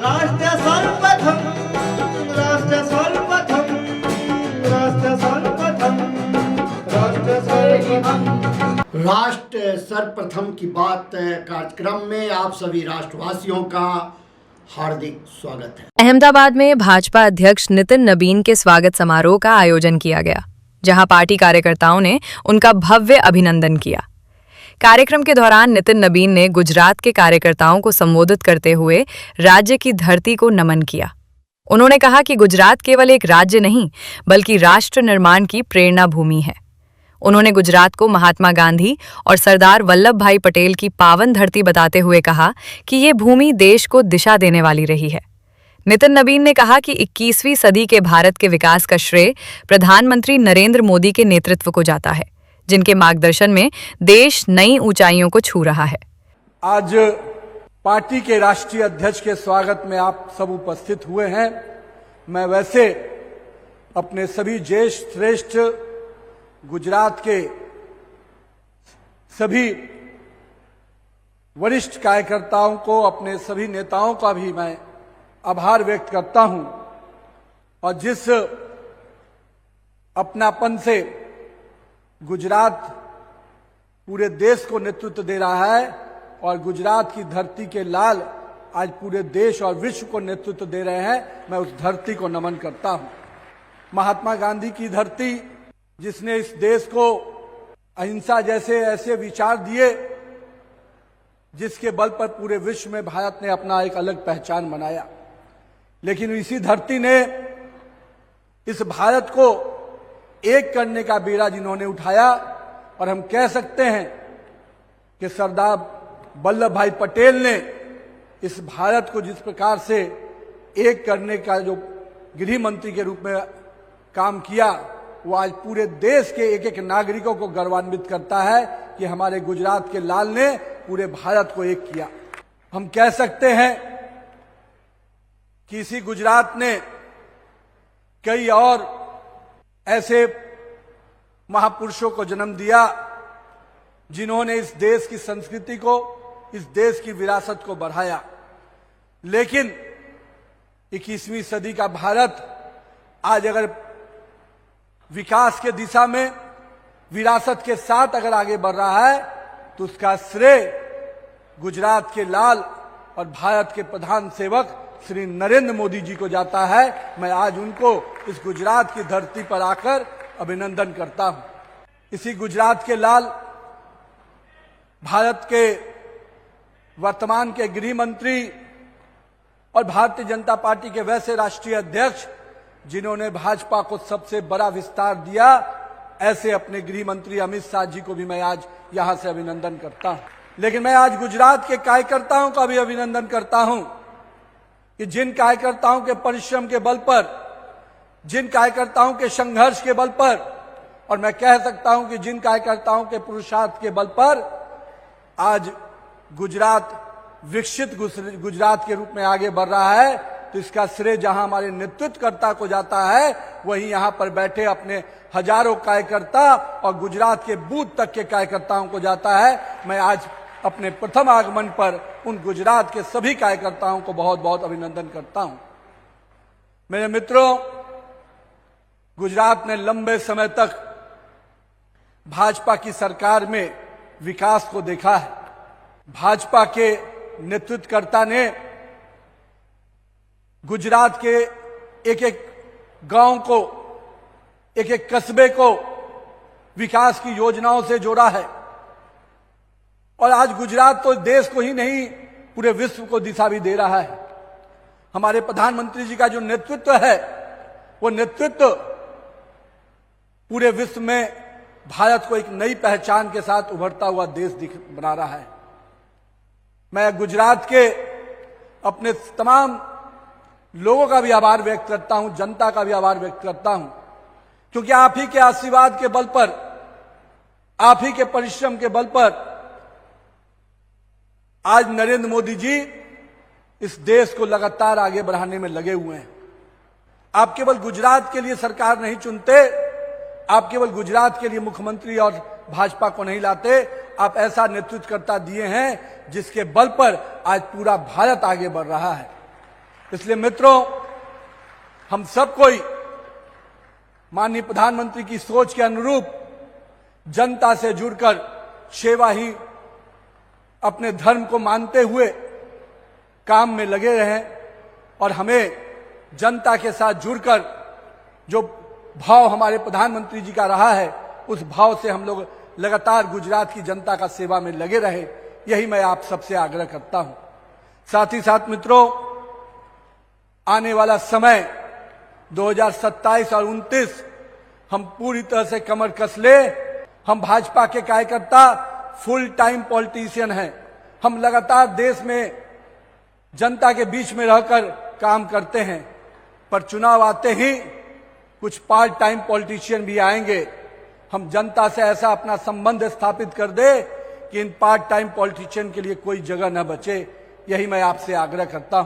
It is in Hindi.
राष्ट्र सर्वप्रथम, राष्ट्र सर्वप्रथम, राष्ट्र सर्वप्रथम, राष्ट्र सर्वप्रथम। राष्ट्र सर्वप्रथम की बात कार्यक्रम में आप सभी राष्ट्रवासियों का हार्दिक स्वागत है। अहमदाबाद में भाजपा अध्यक्ष नितिन नबीन के स्वागत समारोह का आयोजन किया गया, जहां पार्टी कार्यकर्ताओं ने उनका भव्य अभिनंदन किया। कार्यक्रम के दौरान नितिन नबीन ने गुजरात के कार्यकर्ताओं को संबोधित करते हुए राज्य की धरती को नमन किया। उन्होंने कहा कि गुजरात केवल एक राज्य नहीं, बल्कि राष्ट्र निर्माण की प्रेरणा भूमि है। उन्होंने गुजरात को महात्मा गांधी और सरदार वल्लभ भाई पटेल की पावन धरती बताते हुए कहा कि ये भूमि देश को दिशा देने वाली रही है। नितिन नबीन ने कहा कि 21वीं सदी के भारत के विकास का श्रेय प्रधानमंत्री नरेंद्र मोदी के नेतृत्व को जाता है, जिनके मार्गदर्शन में देश नई ऊंचाइयों को छू रहा है। आज पार्टी के राष्ट्रीय अध्यक्ष के स्वागत में आप सब उपस्थित हुए हैं। मैं वैसे अपने सभी ज्येष्ठ श्रेष्ठ गुजरात के सभी वरिष्ठ कार्यकर्ताओं को, अपने सभी नेताओं का भी मैं आभार व्यक्त करता हूं, और जिस अपनापन से गुजरात पूरे देश को नेतृत्व दे रहा है और गुजरात की धरती के लाल आज पूरे देश और विश्व को नेतृत्व दे रहे हैं, मैं उस धरती को नमन करता हूं। महात्मा गांधी की धरती, जिसने इस देश को अहिंसा जैसे ऐसे विचार दिए जिसके बल पर पूरे विश्व में भारत ने अपना एक अलग पहचान बनाया, लेकिन इसी धरती ने इस भारत को एक करने का बीड़ा जिन्होंने उठाया, और हम कह सकते हैं कि सरदार वल्लभ भाई पटेल ने इस भारत को जिस प्रकार से एक करने का जो गृह मंत्री के रूप में काम किया, वो आज पूरे देश के एक एक नागरिकों को गौरवान्वित करता है कि हमारे गुजरात के लाल ने पूरे भारत को एक किया। हम कह सकते हैं कि इसी गुजरात ने कई और ऐसे महापुरुषों को जन्म दिया जिन्होंने इस देश की संस्कृति को, इस देश की विरासत को बढ़ाया। लेकिन 21वीं सदी का भारत आज अगर विकास के दिशा में विरासत के साथ अगर आगे बढ़ रहा है, तो उसका श्रेय गुजरात के लाल और भारत के प्रधान सेवक श्री नरेंद्र मोदी जी को जाता है। मैं आज उनको इस गुजरात की धरती पर आकर अभिनंदन करता हूं। इसी गुजरात के लाल भारत के वर्तमान के गृह मंत्री और भारतीय जनता पार्टी के वैसे राष्ट्रीय अध्यक्ष जिन्होंने भाजपा को सबसे बड़ा विस्तार दिया, ऐसे अपने गृह मंत्री अमित शाह जी को भी मैं आज यहां से अभिनंदन करता हूं। लेकिन मैं आज गुजरात के कार्यकर्ताओं का भी अभिनंदन करता हूं कि जिन कार्यकर्ताओं के परिश्रम के बल पर, जिन कार्यकर्ताओं के संघर्ष के बल पर, और मैं कह सकता हूं कि जिन कार्यकर्ताओं के पुरुषार्थ के बल पर आज गुजरात विकसित गुजरात के रूप में आगे बढ़ रहा है, तो इसका श्रेय जहां हमारे नेतृत्वकर्ता को जाता है, वहीं यहां पर बैठे अपने हजारों कार्यकर्ता और गुजरात के बूथ तक के कार्यकर्ताओं को जाता है। मैं आज अपने प्रथम आगमन पर उन गुजरात के सभी कार्यकर्ताओं को बहुत बहुत अभिनंदन करता हूं। मेरे मित्रों, गुजरात ने लंबे समय तक भाजपा की सरकार में विकास को देखा है। भाजपा के नेतृत्वकर्ता ने गुजरात के एक एक गांव को, एक एक कस्बे को विकास की योजनाओं से जोड़ा है, और आज गुजरात तो देश को ही नहीं पूरे विश्व को दिशा भी दे रहा है। हमारे प्रधानमंत्री जी का जो नेतृत्व है, वो नेतृत्व पूरे विश्व में भारत को एक नई पहचान के साथ उभरता हुआ देश बना रहा है। मैं गुजरात के अपने तमाम लोगों का भी आभार व्यक्त करता हूं, जनता का भी आभार व्यक्त करता हूं, क्योंकि आप ही के आशीर्वाद के बल पर, आप ही के परिश्रम के बल पर आज नरेंद्र मोदी जी इस देश को लगातार आगे बढ़ाने में लगे हुए हैं। आप केवल गुजरात के लिए सरकार नहीं चुनते, आप केवल गुजरात के लिए मुख्यमंत्री और भाजपा को नहीं लाते, आप ऐसा नेतृत्वकर्ता दिए हैं जिसके बल पर आज पूरा भारत आगे बढ़ रहा है। इसलिए मित्रों, हम सब कोई माननीय प्रधानमंत्री की सोच के अनुरूप जनता से जुड़कर सेवा ही अपने धर्म को मानते हुए काम में लगे रहें और हमें जनता के साथ जुड़कर जो भाव हमारे प्रधानमंत्री जी का रहा है, उस भाव से हम लोग लगातार गुजरात की जनता का सेवा में लगे रहे, यही मैं आप सबसे आग्रह करता हूं। साथ ही साथ मित्रों, आने वाला समय 2027 और 29 हम पूरी तरह से कमर कस ले। हम भाजपा के कार्यकर्ता फुल टाइम पॉलिटिशियन हैं। हम लगातार देश में जनता के बीच में रहकर काम करते हैं, पर चुनाव आते ही कुछ पार्ट टाइम पॉलिटिशियन भी आएंगे। हम जनता से ऐसा अपना संबंध स्थापित कर दे कि इन पार्ट टाइम पॉलिटिशियन के लिए कोई जगह न बचे, यही मैं आपसे आग्रह करता हूं।